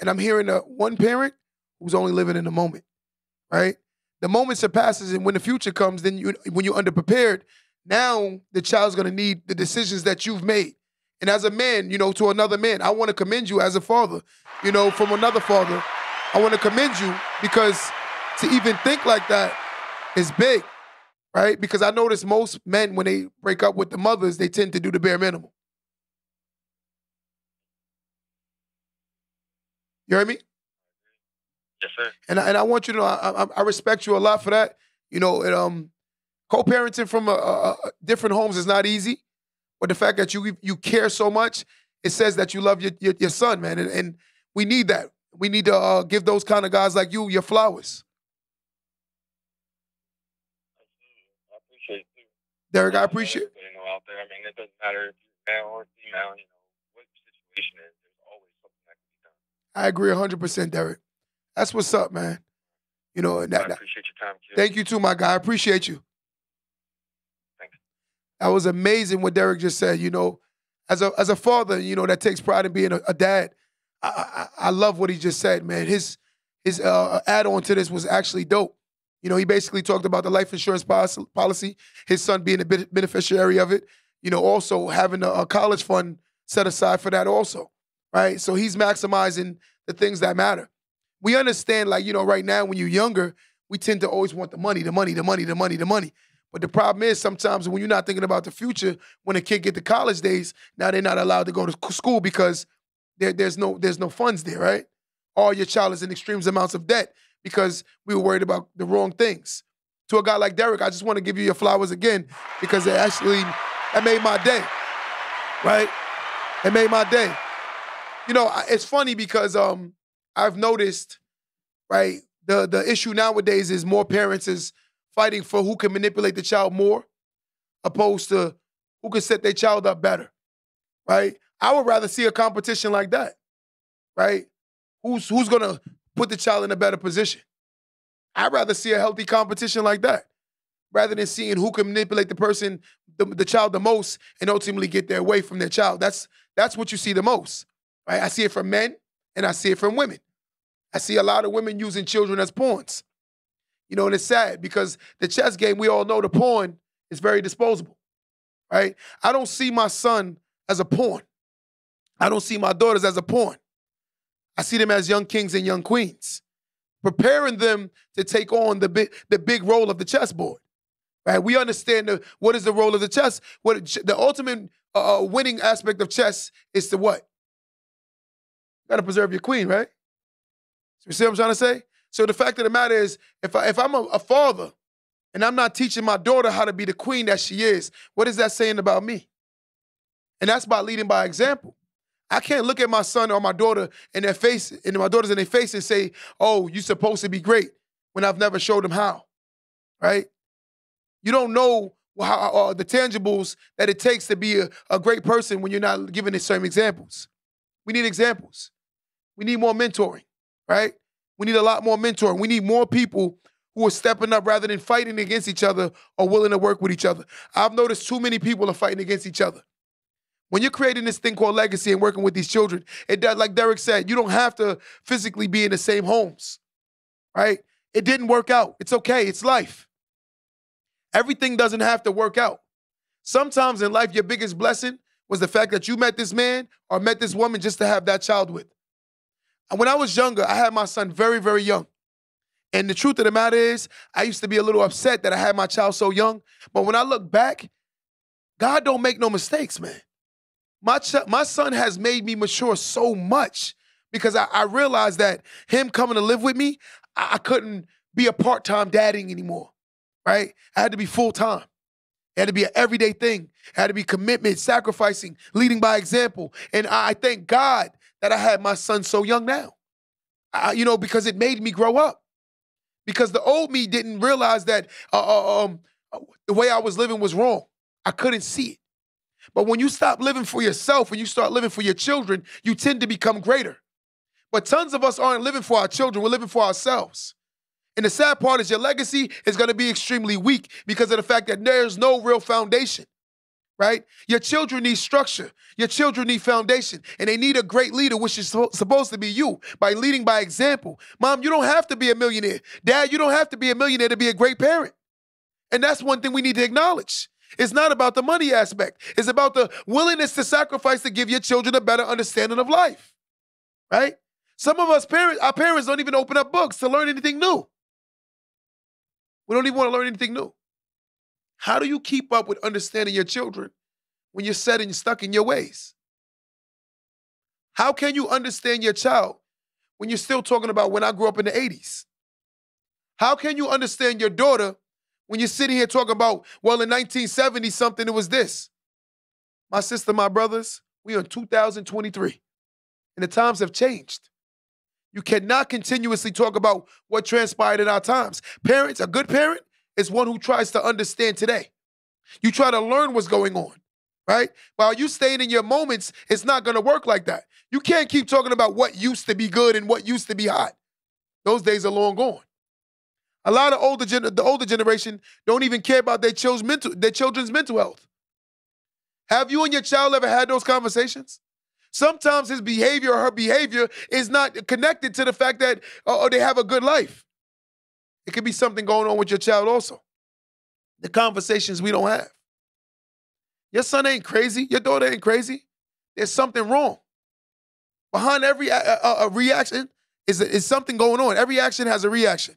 And I'm hearing one parent who's only living in the moment, right? The moment surpasses, and when the future comes, then when you're underprepared, now the child's going to need the decisions that you've made. And as a man, to another man, I want to commend you as a father, from another father. I want to commend you because to even think like that is big. right? Because I notice most men, when they break up with the mothers, they tend to do the bare minimum. You heard me? Yes, sir. And I want you to know I respect you a lot for that. You know, and co-parenting from different homes is not easy, but the fact that you care so much, it says that you love your son, man, and we need that. We need to give those kind of guys like you your flowers. I appreciate it too. Derek, I appreciate. Everybody know out there. I mean, it doesn't matter if you're male or female. You know what the situation is. There's always something that can be done. I agree 100%, Derek. That's what's up, man. You know, and I appreciate your time, kid. thank you too, my guy. I appreciate you. Thanks. That was amazing what Derek just said. You know, as a father, you know, that takes pride in being a dad. I love what he just said, man. His add-on to this was actually dope. You know, he basically talked about the life insurance policy, his son being a beneficiary of it. You know, also having a college fund set aside for that also, right? So he's maximizing the things that matter. We understand, like, you know, right now when you're younger, we tend to always want the money. But the problem is sometimes when you're not thinking about the future, when a kid get to college days, now they're not allowed to go to school because there's no funds there, right? Or your child is in extreme amounts of debt because we were worried about the wrong things. To a guy like Derek, I just want to give you your flowers again because that made my day, right? It made my day. You know, it's funny because I've noticed, right, the issue nowadays is more parents is fighting for who can manipulate the child more opposed to who can set their child up better, right? I would rather see a competition like that, right? Who's going to put the child in a better position? I'd rather see a healthy competition like that rather than seeing who can manipulate the child the most and ultimately get their way from their child. That's what you see the most, right? I see it from men and I see it from women. I see a lot of women using children as pawns. You know, and it's sad because the chess game, we all know the pawn is very disposable, right? I don't see my son as a pawn. I don't see my daughters as a pawn. I see them as young kings and young queens, preparing them to take on the big role of the chessboard, right? We understand what is the role of the chess. The ultimate winning aspect of chess is to what? You got to preserve your queen, right? You see what I'm trying to say? So the fact of the matter is, if I'm a father and I'm not teaching my daughter how to be the queen that she is, what is that saying about me? And that's by leading by example. I can't look at my son or my daughter in their face, and my daughter's in their face and say, oh, you're supposed to be great, when I've never showed them how, right? You don't know how the tangibles that it takes to be a great person when you're not giving the same examples. We need examples. We need more mentoring, right? We need a lot more mentoring. We need more people who are stepping up rather than fighting against each other or willing to work with each other. I've noticed too many people are fighting against each other. When you're creating this thing called legacy and working with these children, it does, like Derek said, you don't have to physically be in the same homes, right? It didn't work out. It's okay. It's life. Everything doesn't have to work out. Sometimes in life, your biggest blessing was the fact that you met this man or met this woman just to have that child with. And when I was younger, I had my son very, very young. And the truth of the matter is, I used to be a little upset that I had my child so young. But when I look back, God don't make no mistakes, man. My son has made me mature so much because I realized that him coming to live with me, I couldn't be a part-time dadding anymore, right? I had to be full-time. It had to be an everyday thing. It had to be commitment, sacrificing, leading by example. And I thank God that I had my son so young now, because it made me grow up. Because the old me didn't realize that the way I was living was wrong. I couldn't see it. But when you stop living for yourself and you start living for your children, you tend to become greater. But tons of us aren't living for our children. We're living for ourselves. And the sad part is your legacy is going to be extremely weak because of the fact that there's no real foundation, right? Your children need structure. Your children need foundation. And they need a great leader, which is supposed to be you, by leading by example. Mom, you don't have to be a millionaire. Dad, you don't have to be a millionaire to be a great parent. And that's one thing we need to acknowledge. It's not about the money aspect. It's about the willingness to sacrifice to give your children a better understanding of life, right? Some of us our parents don't even open up books to learn anything new. We don't even want to learn anything new. How do you keep up with understanding your children when you're set and stuck in your ways? How can you understand your child when you're still talking about when I grew up in the 80s? How can you understand your daughter when you're sitting here talking about, well, in 1970 something, it was this? My sister, my brothers, we are in 2023, and the times have changed. You cannot continuously talk about what transpired in our times. Parents, a good parent is one who tries to understand today. You try to learn what's going on, right? While you staying in your moments, it's not going to work like that. You can't keep talking about what used to be good and what used to be hot. Those days are long gone. A lot of the older generation don't even care about their children's mental health. Have you and your child ever had those conversations? Sometimes his behavior or her behavior is not connected to the fact that they have a good life. It could be something going on with your child also. The conversations we don't have. Your son ain't crazy. Your daughter ain't crazy. There's something wrong. Behind every reaction is something going on. Every action has a reaction.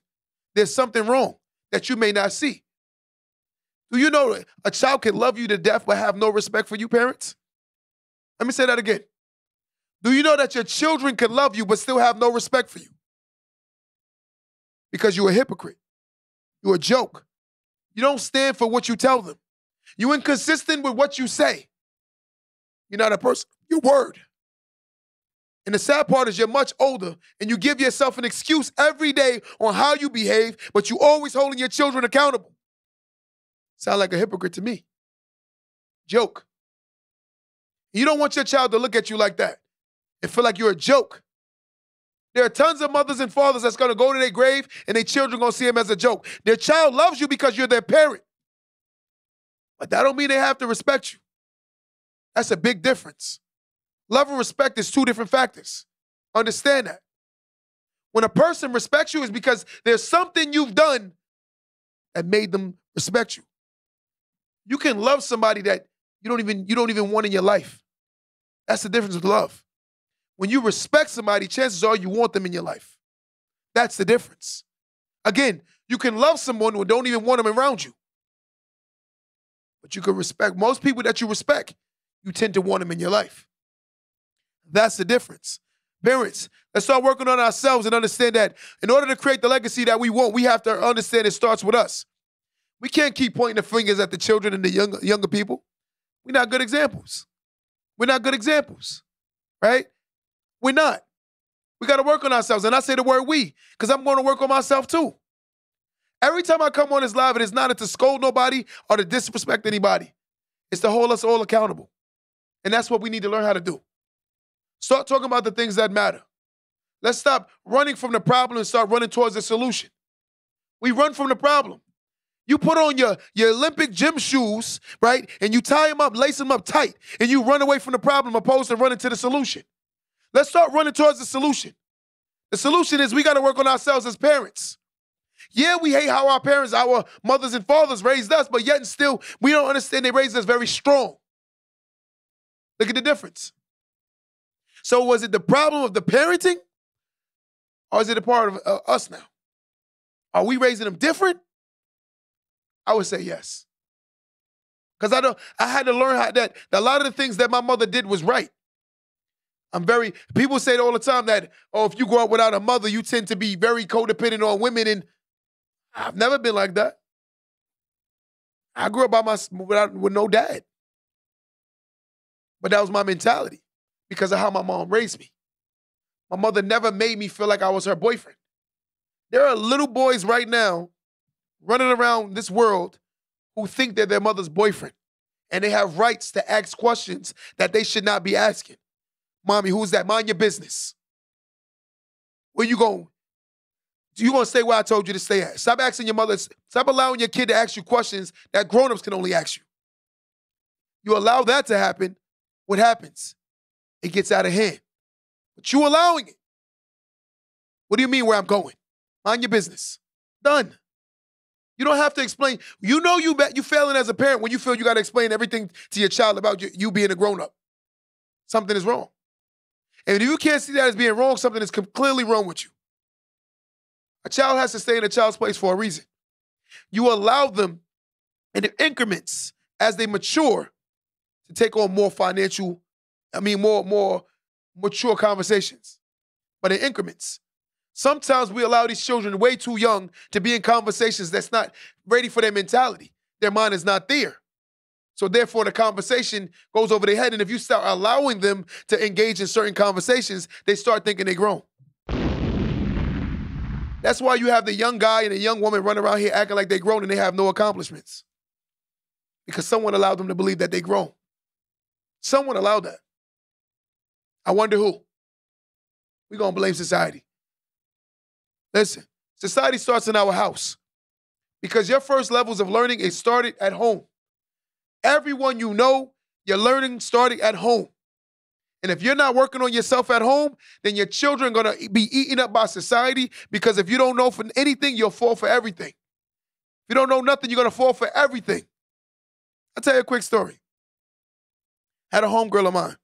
There's something wrong that you may not see. Do you know a child can love you to death but have no respect for you, parents? Let me say that again. Do you know that your children can love you but still have no respect for you? Because you're a hypocrite. You're a joke. You don't stand for what you tell them. You're inconsistent with what you say. You're not a person. Your word. And the sad part is you're much older and you give yourself an excuse every day on how you behave, but you always holding your children accountable. Sound like a hypocrite to me. Joke. You don't want your child to look at you like that and feel like you're a joke. There are tons of mothers and fathers that's going to go to their grave and their children going to see him as a joke. Their child loves you because you're their parent. But that don't mean they have to respect you. That's a big difference. Love and respect is two different factors. Understand that. When a person respects you, it's because there's something you've done that made them respect you. You can love somebody that you don't even want in your life. That's the difference with love. When you respect somebody, chances are you want them in your life. That's the difference. Again, you can love someone who don't even want them around you. But you can respect most people that you respect, you tend to want them in your life. That's the difference. Parents, let's start working on ourselves and understand that in order to create the legacy that we want, we have to understand it starts with us. We can't keep pointing the fingers at the children and the younger people. We're not good examples. We're not good examples, right? We're not. We got to work on ourselves. And I say the word we, because I'm going to work on myself too. Every time I come on this live, it is not to scold nobody or to disrespect anybody. It's to hold us all accountable. And that's what we need to learn how to do. Start talking about the things that matter. Let's stop running from the problem and start running towards the solution. We run from the problem. You put on your Olympic gym shoes, right? And you tie them up, lace them up tight, and you run away from the problem opposed to running to the solution. Let's start running towards the solution. The solution is we got to work on ourselves as parents. Yeah, we hate how our parents, our mothers and fathers raised us, but yet and still, we don't understand they raised us very strong. Look at the difference. So was it the problem of the parenting? Or is it a part of us now? Are we raising them different? I would say yes. Because I had to learn how that a lot of the things that my mother did was right. People say all the time that, oh, if you grow up without a mother, you tend to be very codependent on women, and I've never been like that. I grew up with no dad. But that was my mentality because of how my mom raised me. My mother never made me feel like I was her boyfriend. There are little boys right now running around this world who think they're their mother's boyfriend, and they have rights to ask questions that they should not be asking. Mommy, who's that? Mind your business. Where you going? You going to stay where I told you to stay at. Stop asking your mother. Stop allowing your kid to ask you questions that grown-ups can only ask you. You allow that to happen, what happens? It gets out of hand. But you allowing it. What do you mean where I'm going? Mind your business. Done. You don't have to explain. You know you failing as a parent when you feel you got to explain everything to your child about you being a grown-up. Something is wrong. And if you can't see that as being wrong, something is clearly wrong with you. A child has to stay in a child's place for a reason. You allow them in increments as they mature to take on more more mature conversations, but in increments. Sometimes we allow these children way too young to be in conversations that's not ready for their mentality. Their mind is not there. So therefore, the conversation goes over their head. And if you start allowing them to engage in certain conversations, they start thinking they're grown. That's why you have the young guy and the young woman running around here acting like they're grown and they have no accomplishments. Because someone allowed them to believe that they're grown. Someone allowed that. I wonder who. We're going to blame society. Listen, society starts in our house. Because your first levels of learning, it started at home. Everyone you know, your learning started at home. And if you're not working on yourself at home, then your children are going to be eaten up by society, because if you don't know for anything, you'll fall for everything. If you don't know nothing, you're going to fall for everything. I'll tell you a quick story. Had a homegirl of mine.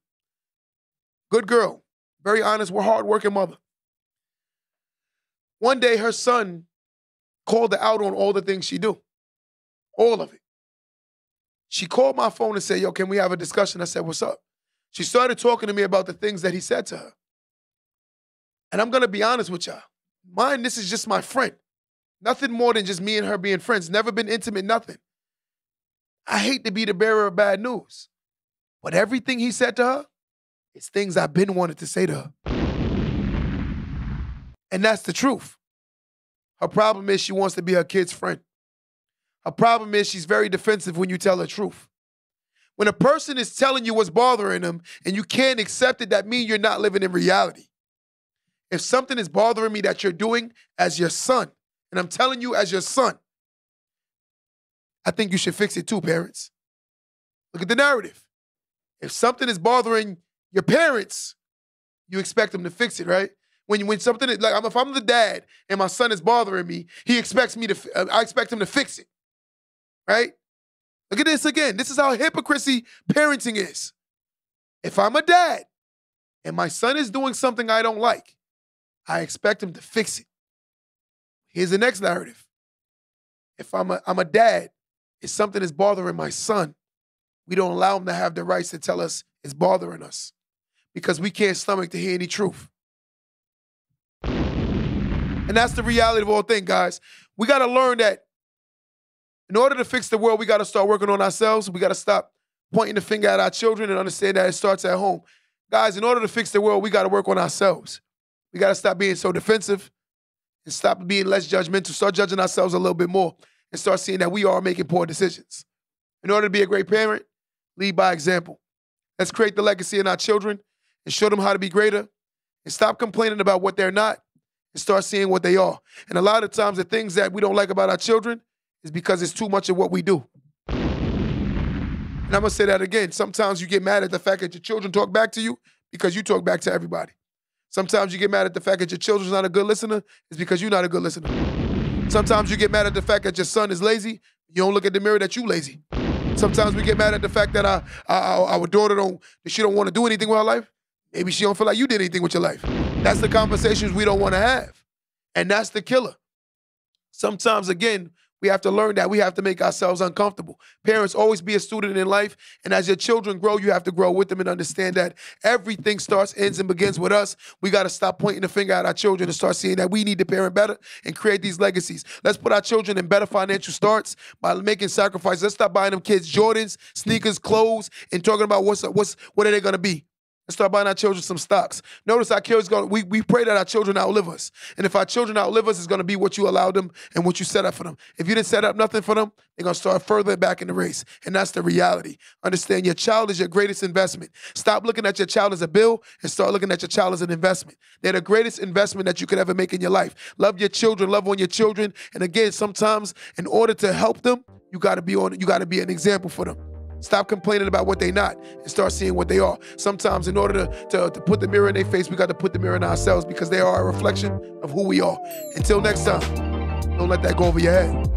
Good girl. Very honest, we're hardworking mother. One day, her son called her out on all the things she do. All of it. She called my phone and said, yo, can we have a discussion? I said, what's up? She started talking to me about the things that he said to her. And I'm going to be honest with y'all. This is just my friend. Nothing more than just me and her being friends. Never been intimate, nothing. I hate to be the bearer of bad news. But everything he said to her is things I've been wanting to say to her. And that's the truth. Her problem is she wants to be her kid's friend. Her problem is she's very defensive when you tell her truth. When a person is telling you what's bothering them and you can't accept it, that means you're not living in reality. If something is bothering me that you're doing as your son, and I'm telling you as your son, I think you should fix it too, parents. Look at the narrative. If something is bothering your parents, you expect them to fix it, right? When something is, like, if I'm the dad and my son is bothering me, I expect him to fix it, right? Look at this again. This is how hypocrisy parenting is. If I'm a dad and my son is doing something I don't like, I expect him to fix it. Here's the next narrative. If I'm a dad, if something is bothering my son, we don't allow him to have the rights to tell us it's bothering us, because we can't stomach to hear any truth. And that's the reality of all things, guys. We got to learn that in order to fix the world, we got to start working on ourselves. We got to stop pointing the finger at our children and understand that it starts at home. Guys, in order to fix the world, we got to work on ourselves. We got to stop being so defensive and stop being less judgmental, start judging ourselves a little bit more, and start seeing that we are making poor decisions. In order to be a great parent, lead by example. Let's create the legacy in our children and show them how to be greater, and stop complaining about what they're not and start seeing what they are. And a lot of times the things that we don't like about our children is because it's too much of what we do. And I'm going to say that again. Sometimes you get mad at the fact that your children talk back to you because you talk back to everybody. Sometimes you get mad at the fact that your children's not a good listener. It's because you're not a good listener. Sometimes you get mad at the fact that your son is lazy. You don't look at the mirror that you lazy. Sometimes we get mad at the fact that our daughter don't want to do anything with her life. Maybe she don't feel like you did anything with your life. That's the conversations we don't want to have. And that's the killer. Sometimes, again, we have to learn that we have to make ourselves uncomfortable. Parents, always be a student in life. And as your children grow, you have to grow with them and understand that everything starts, ends, and begins with us. We got to stop pointing the finger at our children and start seeing that we need to parent better and create these legacies. Let's put our children in better financial starts by making sacrifices. Let's stop buying them kids Jordans, sneakers, clothes, and talking about what are they going to be. Let's start buying our children some stocks. Notice our kids we pray that our children outlive us. And if our children outlive us, it's going to be what you allow them and what you set up for them. If you didn't set up nothing for them, they're going to start further back in the race. And that's the reality. Understand, your child is your greatest investment. Stop looking at your child as a bill and start looking at your child as an investment. They're the greatest investment that you could ever make in your life. Love your children, love on your children. And again, sometimes in order to help them, you got to be an example for them. Stop complaining about what they're not and start seeing what they are. Sometimes in order to put the mirror in their face, we got to put the mirror in ourselves because they are a reflection of who we are. Until next time, don't let that go over your head.